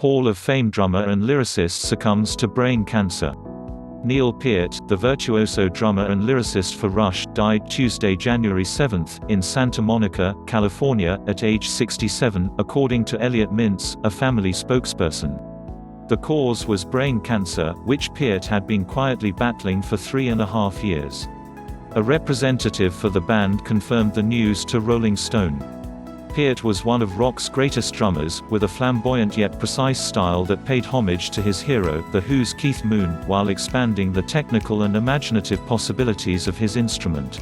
Hall of Fame drummer and lyricist succumbs to brain cancer. Neil Peart, the virtuoso drummer and lyricist for Rush, died Tuesday, January 7, in Santa Monica, California, at age 67, according to Elliot Mintz, a family spokesperson. The cause was brain cancer, which Peart had been quietly battling for 3.5 years. A representative for the band confirmed the news to Rolling Stone. Peart was one of rock's greatest drummers, with a flamboyant yet precise style that paid homage to his hero, The Who's Keith Moon, while expanding the technical and imaginative possibilities of his instrument.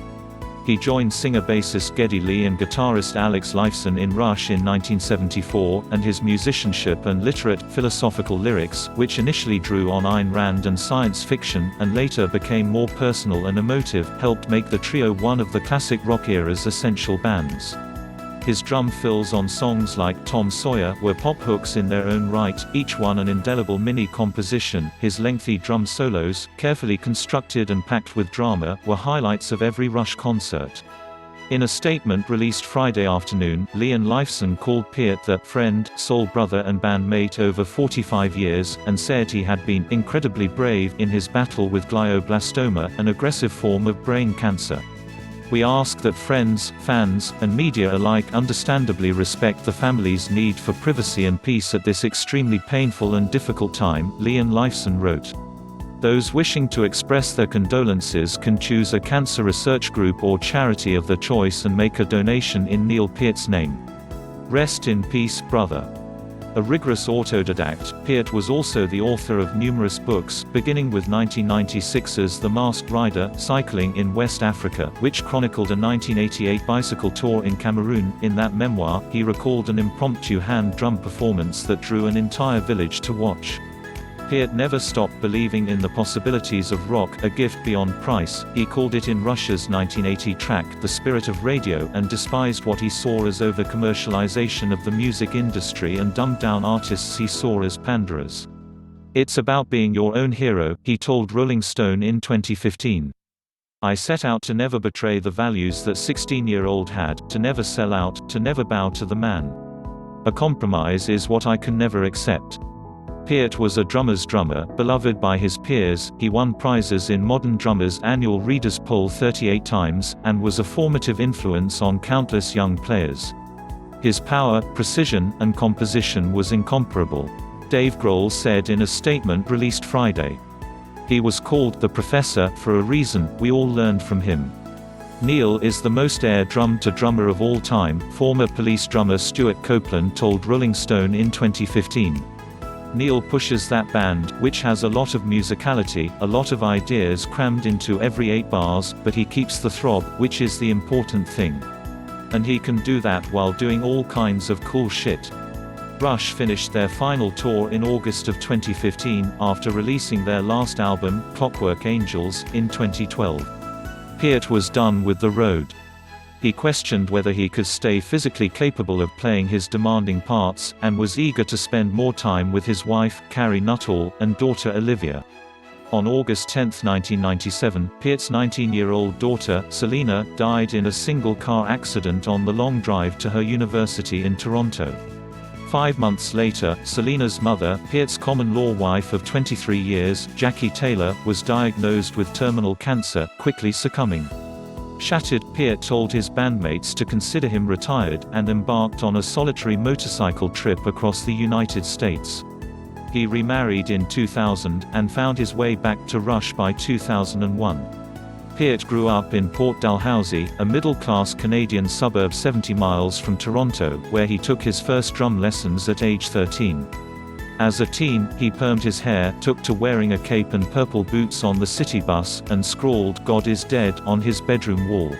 He joined singer-bassist Geddy Lee and guitarist Alex Lifeson in Rush in 1974, and his musicianship and literate, philosophical lyrics, which initially drew on Ayn Rand and science fiction, and later became more personal and emotive, helped make the trio one of the classic rock era's essential bands. His drum fills on songs like Tom Sawyer were pop hooks in their own right, each one an indelible mini-composition. His lengthy drum solos, carefully constructed and packed with drama, were highlights of every Rush concert. In a statement released Friday afternoon, Lee and Lifeson called Peart their friend, soul brother and bandmate over 45 years, and said he had been incredibly brave in his battle with glioblastoma, an aggressive form of brain cancer. We ask that friends, fans, and media alike understandably respect the family's need for privacy and peace at this extremely painful and difficult time, Lee and Lifeson wrote. Those wishing to express their condolences can choose a cancer research group or charity of their choice and make a donation in Neil Peart's name. Rest in peace, brother. A rigorous autodidact, Peart was also the author of numerous books, beginning with 1996's The Masked Rider, Cycling in West Africa, which chronicled a 1988 bicycle tour in Cameroon. In that memoir, he recalled an impromptu hand drum performance that drew an entire village to watch. Peart never stopped believing in the possibilities of rock, a gift beyond price. He called it in Rush's 1980 track, The Spirit of Radio, and despised what he saw as over-commercialization of the music industry and dumbed-down artists he saw as panderers. It's about being your own hero, he told Rolling Stone in 2015. I set out to never betray the values that 16-year-old had, to never sell out, to never bow to the man. A compromise is what I can never accept. Peart was a drummer's drummer, beloved by his peers. He won prizes in Modern Drummer's annual Readers' Poll 38 times, and was a formative influence on countless young players. His power, precision, and composition was incomparable. Dave Grohl said in a statement released Friday. He was called the Professor for a reason, we all learned from him. Neil is the most air drum-to-drummer of all time, former Police drummer Stuart Copeland told Rolling Stone in 2015. Neil pushes that band, which has a lot of musicality, a lot of ideas crammed into every 8 bars, but he keeps the throb, which is the important thing. And he can do that while doing all kinds of cool shit. Rush finished their final tour in August of 2015, after releasing their last album, Clockwork Angels, in 2012. Peart was done with the road. He questioned whether he could stay physically capable of playing his demanding parts, and was eager to spend more time with his wife, Carrie Nuttall, and daughter Olivia. On August 10, 1997, Peart's 19-year-old daughter, Selena, died in a single-car accident on the long drive to her university in Toronto. 5 months later, Selena's mother, Peart's common-law wife of 23 years, Jackie Taylor, was diagnosed with terminal cancer, quickly succumbing. Shattered, Peart told his bandmates to consider him retired, and embarked on a solitary motorcycle trip across the United States. He remarried in 2000, and found his way back to Rush by 2001. Peart grew up in Port Dalhousie, a middle-class Canadian suburb 70 miles from Toronto, where he took his first drum lessons at age 13. As a teen, he permed his hair, took to wearing a cape and purple boots on the city bus, and scrawled "God is dead" on his bedroom wall.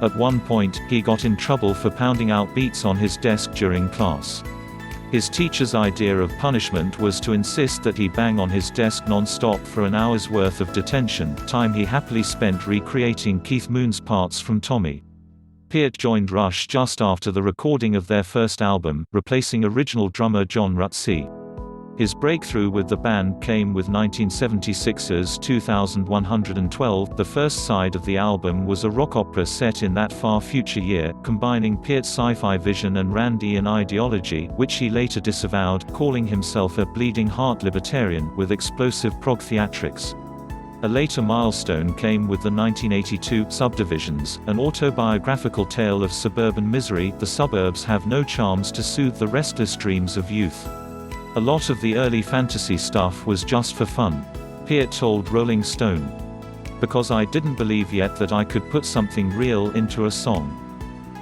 At one point, he got in trouble for pounding out beats on his desk during class. His teacher's idea of punishment was to insist that he bang on his desk non-stop for an hour's worth of detention, time he happily spent recreating Keith Moon's parts from Tommy. Peart joined Rush just after the recording of their first album, replacing original drummer John Rutsey. His breakthrough with the band came with 1976's 2112. The first side of the album was a rock opera set in that far future year, combining Peart's sci-fi vision and Randian ideology, which he later disavowed, calling himself a bleeding heart libertarian, with explosive prog theatrics. A later milestone came with the 1982 Subdivisions, an autobiographical tale of suburban misery. The suburbs have no charms to soothe the restless dreams of youth. A lot of the early fantasy stuff was just for fun. Peart told Rolling Stone. Because I didn't believe yet that I could put something real into a song.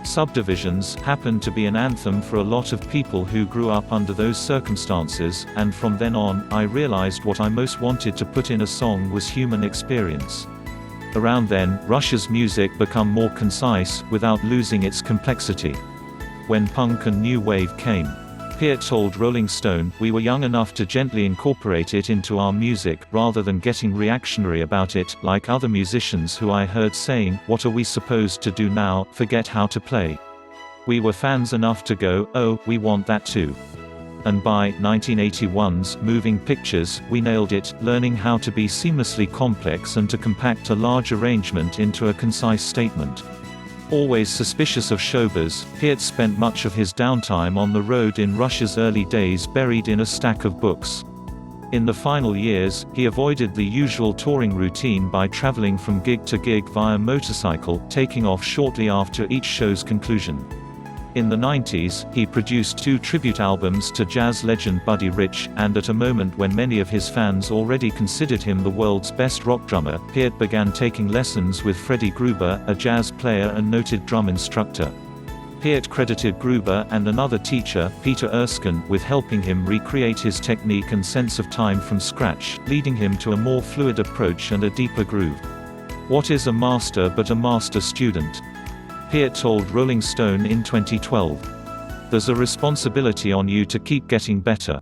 Subdivisions happened to be an anthem for a lot of people who grew up under those circumstances, and from then on, I realized what I most wanted to put in a song was human experience. Around then, Rush's music became more concise, without losing its complexity. When punk and new wave came, Peart told Rolling Stone, "We were young enough to gently incorporate it into our music, rather than getting reactionary about it, like other musicians who I heard saying, 'What are we supposed to do now, forget how to play?' We were fans enough to go, 'Oh, we want that too.' And by 1981's Moving Pictures, we nailed it, learning how to be seamlessly complex and to compact a large arrangement into a concise statement." Always suspicious of showbiz, Peart spent much of his downtime on the road in Rush's early days, buried in a stack of books. In the final years, he avoided the usual touring routine by traveling from gig to gig via motorcycle, taking off shortly after each show's conclusion. In the 90s, he produced 2 tribute albums to jazz legend Buddy Rich, and at a moment when many of his fans already considered him the world's best rock drummer, Peart began taking lessons with Freddie Gruber, a jazz player and noted drum instructor. Peart credited Gruber and another teacher, Peter Erskine, with helping him recreate his technique and sense of time from scratch, leading him to a more fluid approach and a deeper groove. What is a master but a master student? Peart told Rolling Stone in 2012. "There's a responsibility on you to keep getting better.